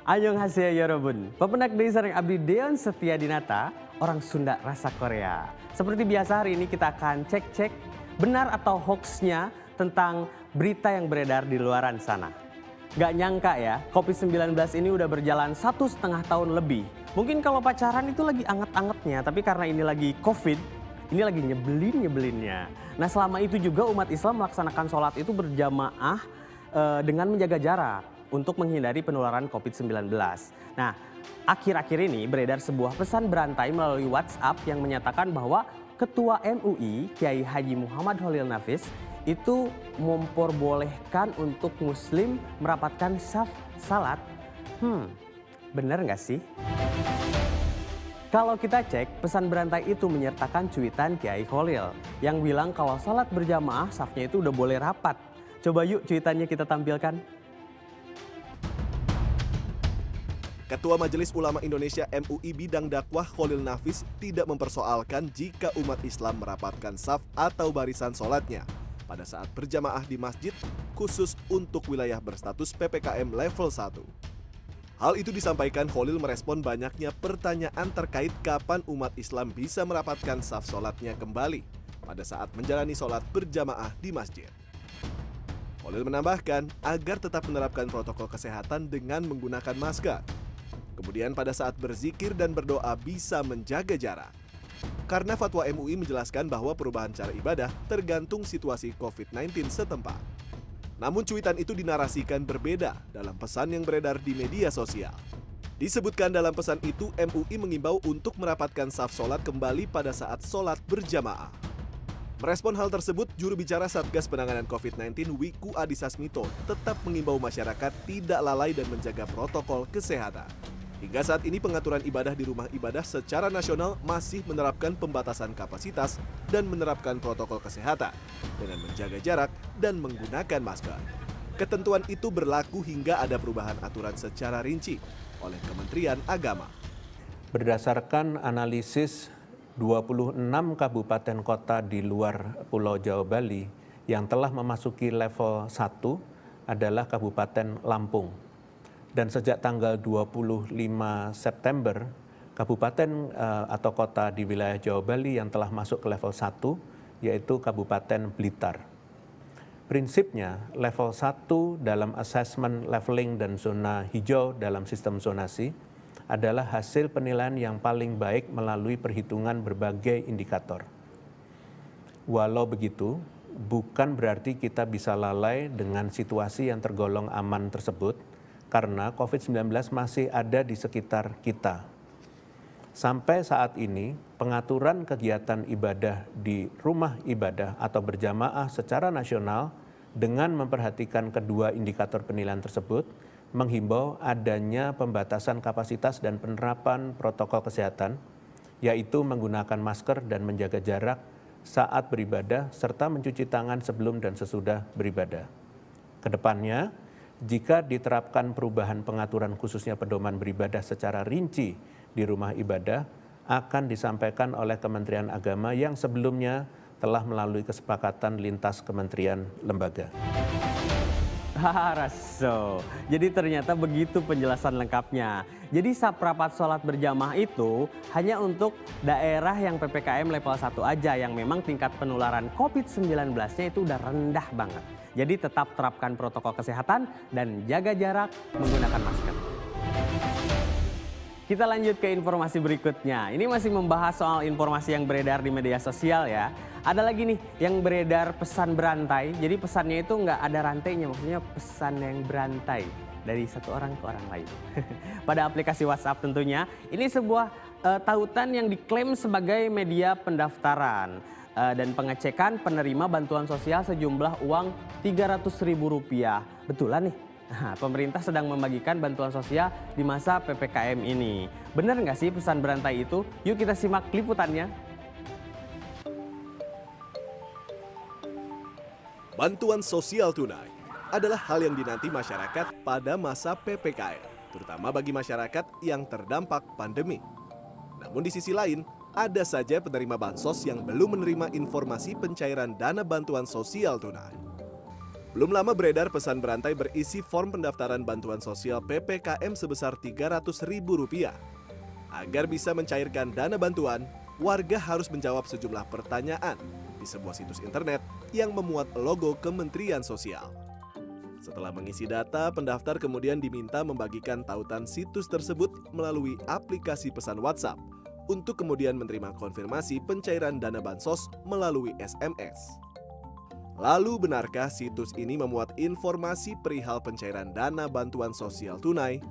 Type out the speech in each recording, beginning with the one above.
Annyeonghaseyo yorobun. Pepenak deui sareng abdi Deon Setia Dinata, orang Sunda rasa Korea. Seperti biasa hari ini kita akan cek-cek benar atau hoaxnya tentang berita yang beredar di luaran sana. Gak nyangka ya, COVID-19 ini udah berjalan 1,5 tahun lebih. Mungkin kalau pacaran itu lagi anget-angetnya, tapi karena ini lagi COVID, ini lagi nyebelin-nyebelinnya. Nah selama itu juga umat Islam melaksanakan sholat itu berjamaah dengan menjaga jarak untuk menghindari penularan COVID-19. Nah, akhir-akhir ini beredar sebuah pesan berantai melalui WhatsApp yang menyatakan bahwa Ketua MUI Kiai Haji Muhammad Khalil Nafis itu memperbolehkan untuk Muslim merapatkan saf salat. Bener nggak sih? Kalau kita cek, pesan berantai itu menyertakan cuitan Kiai Khalil yang bilang kalau salat berjamaah safnya itu udah boleh rapat. Coba yuk cuitannya kita tampilkan. Ketua Majelis Ulama Indonesia MUI bidang dakwah Khalil Nafis tidak mempersoalkan jika umat Islam merapatkan saf atau barisan sholatnya pada saat berjamaah di masjid khusus untuk wilayah berstatus PPKM level 1. Hal itu disampaikan Khalil merespon banyaknya pertanyaan terkait kapan umat Islam bisa merapatkan saf sholatnya kembali pada saat menjalani sholat berjamaah di masjid. Khalil menambahkan agar tetap menerapkan protokol kesehatan dengan menggunakan masker. Kemudian pada saat berzikir dan berdoa bisa menjaga jarak. Karena fatwa MUI menjelaskan bahwa perubahan cara ibadah tergantung situasi COVID-19 setempat. Namun cuitan itu dinarasikan berbeda dalam pesan yang beredar di media sosial. Disebutkan dalam pesan itu MUI mengimbau untuk merapatkan saf sholat kembali pada saat sholat berjamaah. Merespon hal tersebut, juru bicara Satgas Penanganan COVID-19 Wiku Adhisa Smito tetap mengimbau masyarakat tidak lalai dan menjaga protokol kesehatan. Hingga saat ini pengaturan ibadah di rumah ibadah secara nasional masih menerapkan pembatasan kapasitas dan menerapkan protokol kesehatan dengan menjaga jarak dan menggunakan masker. Ketentuan itu berlaku hingga ada perubahan aturan secara rinci oleh Kementerian Agama. Berdasarkan analisis 26 kabupaten kota di luar Pulau Jawa Bali yang telah memasuki level 1 adalah Kabupaten Lampung. Dan sejak tanggal 25 September, kabupaten atau kota di wilayah Jawa Bali yang telah masuk ke level 1 yaitu Kabupaten Blitar. Prinsipnya level 1 dalam assessment leveling dan zona hijau dalam sistem zonasi adalah hasil penilaian yang paling baik melalui perhitungan berbagai indikator. Walau begitu, bukan berarti kita bisa lalai dengan situasi yang tergolong aman tersebut, karena COVID-19 masih ada di sekitar kita. Sampai saat ini, pengaturan kegiatan ibadah di rumah ibadah atau berjamaah secara nasional dengan memperhatikan kedua indikator penilaian tersebut, menghimbau adanya pembatasan kapasitas dan penerapan protokol kesehatan, yaitu menggunakan masker dan menjaga jarak saat beribadah, serta mencuci tangan sebelum dan sesudah beribadah. Kedepannya, jika diterapkan perubahan pengaturan khususnya pedoman beribadah secara rinci di rumah ibadah, akan disampaikan oleh Kementerian Agama yang sebelumnya telah melalui kesepakatan lintas kementerian lembaga. Raso. Jadi ternyata begitu penjelasan lengkapnya. Jadi rapat sholat berjamaah itu hanya untuk daerah yang PPKM level 1 aja yang memang tingkat penularan COVID-19-nya itu udah rendah banget. Jadi tetap terapkan protokol kesehatan dan jaga jarak menggunakan masker. Kita lanjut ke informasi berikutnya. Ini masih membahas soal informasi yang beredar di media sosial ya. Ada lagi nih yang beredar pesan berantai. Jadi pesannya itu nggak ada rantainya, maksudnya pesan yang berantai dari satu orang ke orang lain. Pada aplikasi WhatsApp tentunya. Ini sebuah tautan yang diklaim sebagai media pendaftaran dan pengecekan penerima bantuan sosial sejumlah uang Rp300.000. Betulan nih. Nah, pemerintah sedang membagikan bantuan sosial di masa PPKM ini. Benar nggak sih pesan berantai itu? Yuk kita simak liputannya. Bantuan sosial tunai adalah hal yang dinanti masyarakat pada masa PPKM, terutama bagi masyarakat yang terdampak pandemi. Namun di sisi lain, ada saja penerima bansos yang belum menerima informasi pencairan dana bantuan sosial tunai. Belum lama beredar pesan berantai berisi form pendaftaran bantuan sosial PPKM sebesar Rp300.000. Agar bisa mencairkan dana bantuan, warga harus menjawab sejumlah pertanyaan di sebuah situs internet yang memuat logo Kementerian Sosial. Setelah mengisi data, pendaftar kemudian diminta membagikan tautan situs tersebut melalui aplikasi pesan WhatsApp untuk kemudian menerima konfirmasi pencairan dana bansos melalui SMS. Lalu benarkah situs ini memuat informasi perihal pencairan dana bantuan sosial tunai?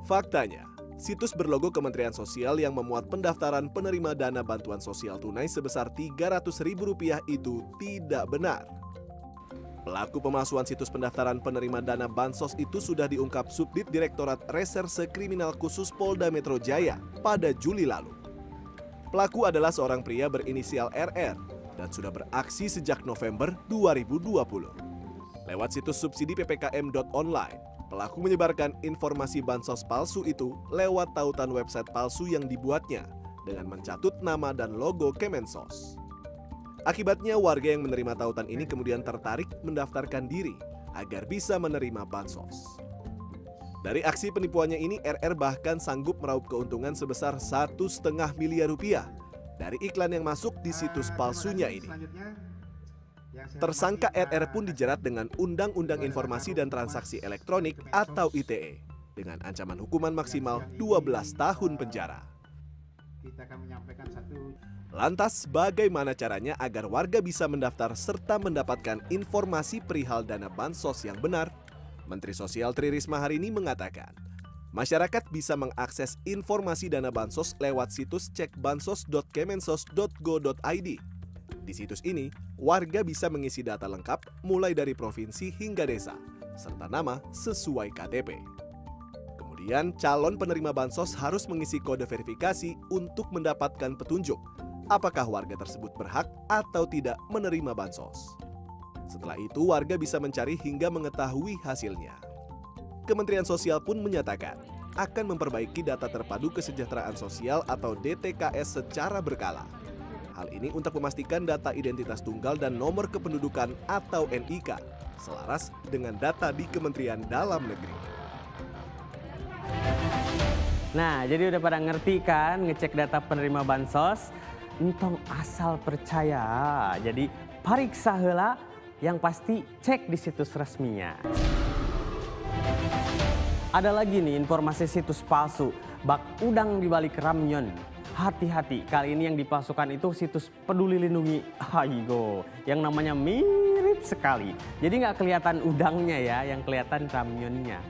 Faktanya, situs berlogo Kementerian Sosial yang memuat pendaftaran penerima dana bantuan sosial tunai sebesar Rp300.000 itu tidak benar. Pelaku pemalsuan situs pendaftaran penerima dana bansos itu sudah diungkap Subdit Direktorat Reserse Kriminal Khusus Polda Metro Jaya pada Juli lalu. Pelaku adalah seorang pria berinisial RR dan sudah beraksi sejak November 2020. Lewat situs subsidi ppkm.online, pelaku menyebarkan informasi bansos palsu itu lewat tautan website palsu yang dibuatnya dengan mencatut nama dan logo Kemensos. Akibatnya warga yang menerima tautan ini kemudian tertarik mendaftarkan diri agar bisa menerima bansos. Dari aksi penipuannya ini, RR bahkan sanggup meraup keuntungan sebesar Rp1,5 miliar dari iklan yang masuk di situs palsunya ini. Tersangka RR pun dijerat dengan Undang-Undang Informasi dan Transaksi Elektronik atau ITE dengan ancaman hukuman maksimal 12 tahun penjara. Lantas bagaimana caranya agar warga bisa mendaftar serta mendapatkan informasi perihal dana bansos yang benar? Menteri Sosial Tri Risma hari ini mengatakan, masyarakat bisa mengakses informasi dana bansos lewat situs cekbansos.kemensos.go.id. Di situs ini, warga bisa mengisi data lengkap mulai dari provinsi hingga desa, serta nama sesuai KTP. Kemudian, calon penerima bansos harus mengisi kode verifikasi untuk mendapatkan petunjuk apakah warga tersebut berhak atau tidak menerima bansos. Setelah itu, warga bisa mencari hingga mengetahui hasilnya. Kementerian Sosial pun menyatakan akan memperbaiki data terpadu kesejahteraan sosial atau DTKS secara berkala. Hal ini untuk memastikan data identitas tunggal dan nomor kependudukan atau NIK selaras dengan data di Kementerian Dalam Negeri. Nah, jadi udah pada ngerti kan ngecek data penerima bansos? Entong asal percaya. Jadi pariksa heula, yang pasti cek di situs resminya. Ada lagi nih informasi situs palsu, bak udang di balik ramyon. Hati-hati, kali ini yang dipalsukan itu situs Peduli Lindungi. Aigo, yang namanya mirip sekali. Jadi nggak kelihatan udangnya ya, yang kelihatan ramyonnya.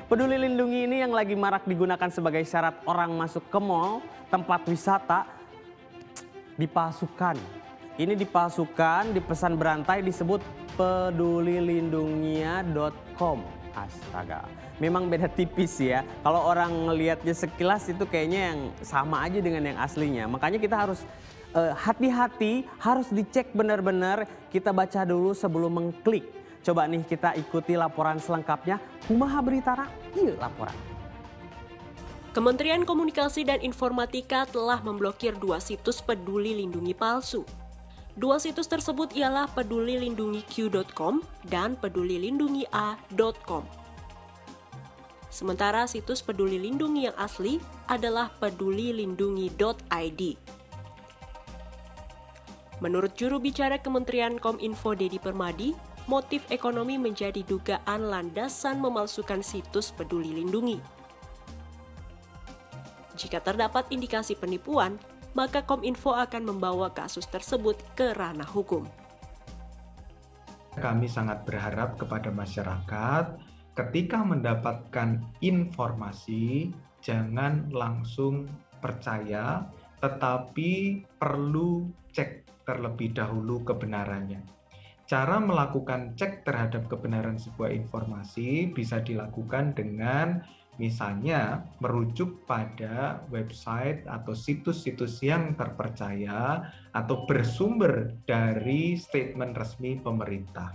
Peduli Lindungi ini yang lagi marak digunakan sebagai syarat orang masuk ke mal, tempat wisata, dipalsukan. Ini dipalsukan, dipesan berantai disebut pedulilindungia.com. Astaga, memang beda tipis ya. Kalau orang ngelihatnya sekilas itu kayaknya yang sama aja dengan yang aslinya. Makanya kita harus hati-hati, harus dicek benar-benar. Kita baca dulu sebelum mengklik. Coba nih kita ikuti laporan selengkapnya. Kumaha beritara? Iya laporan. Kementerian Komunikasi dan Informatika telah memblokir 2 situs Peduli Lindungi palsu. 2 situs tersebut ialah pedulilindungiq.com dan pedulilindungia.com. Sementara situs Peduli Lindungi yang asli adalah pedulilindungi.id. Menurut juru bicara Kementerian Kominfo Dedi Permadi, motif ekonomi menjadi dugaan landasan memalsukan situs Peduli Lindungi. Jika terdapat indikasi penipuan, maka Kominfo akan membawa kasus tersebut ke ranah hukum. Kami sangat berharap kepada masyarakat ketika mendapatkan informasi jangan langsung percaya, tetapi perlu cek terlebih dahulu kebenarannya. Cara melakukan cek terhadap kebenaran sebuah informasi bisa dilakukan dengan misalnya merujuk pada website atau situs-situs yang terpercaya atau bersumber dari statement resmi pemerintah.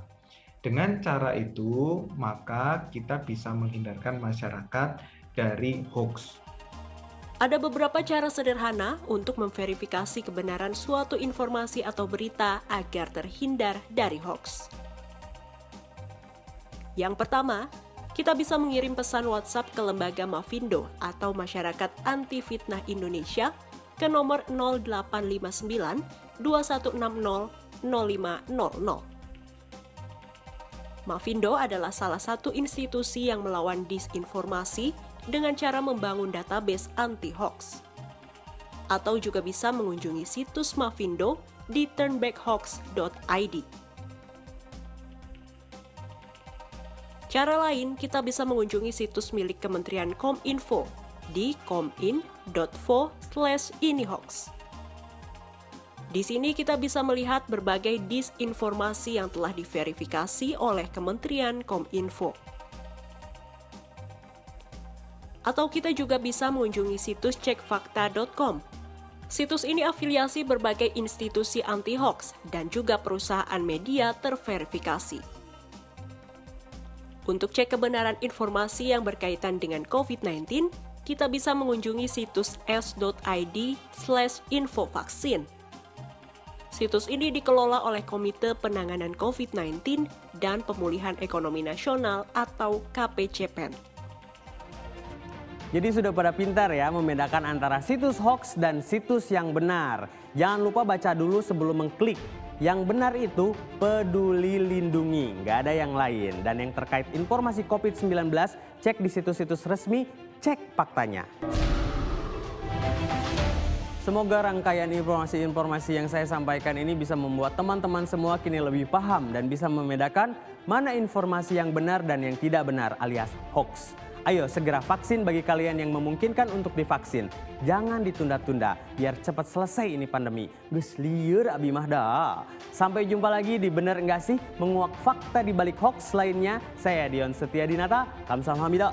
Dengan cara itu, maka kita bisa menghindarkan masyarakat dari hoax. Ada beberapa cara sederhana untuk memverifikasi kebenaran suatu informasi atau berita agar terhindar dari hoax. Yang pertama, kita bisa mengirim pesan WhatsApp ke Lembaga Mafindo atau Masyarakat Anti Fitnah Indonesia ke nomor 0859 2160 0500. Mafindo adalah salah satu institusi yang melawan disinformasi dengan cara membangun database anti-hoax. Atau juga bisa mengunjungi situs Mafindo di turnbackhoax.id. Cara lain, kita bisa mengunjungi situs milik Kementerian Kominfo di komin.fo/inihoax. Di sini kita bisa melihat berbagai disinformasi yang telah diverifikasi oleh Kementerian Kominfo. Atau kita juga bisa mengunjungi situs cekfakta.com. Situs ini afiliasi berbagai institusi anti-hoax dan juga perusahaan media terverifikasi. Untuk cek kebenaran informasi yang berkaitan dengan COVID-19, kita bisa mengunjungi situs s.id/infovaksin. Situs ini dikelola oleh Komite Penanganan COVID-19 dan Pemulihan Ekonomi Nasional atau KPCPEN. Jadi sudah pada pintar ya membedakan antara situs hoax dan situs yang benar. Jangan lupa baca dulu sebelum mengklik. Yang benar itu Peduli Lindungi, nggak ada yang lain. Dan yang terkait informasi COVID-19, cek di situs-situs resmi, cek faktanya. Semoga rangkaian informasi-informasi yang saya sampaikan ini bisa membuat teman-teman semua kini lebih paham dan bisa membedakan mana informasi yang benar dan yang tidak benar alias hoax. Ayo segera vaksin bagi kalian yang memungkinkan untuk divaksin. Jangan ditunda-tunda biar cepat selesai ini pandemi. Geus lieur abi mah dah. Sampai jumpa lagi di Bener Enggak Sih, menguak fakta di balik hoax lainnya. Saya Dion Setiadinata, kamsahamnida.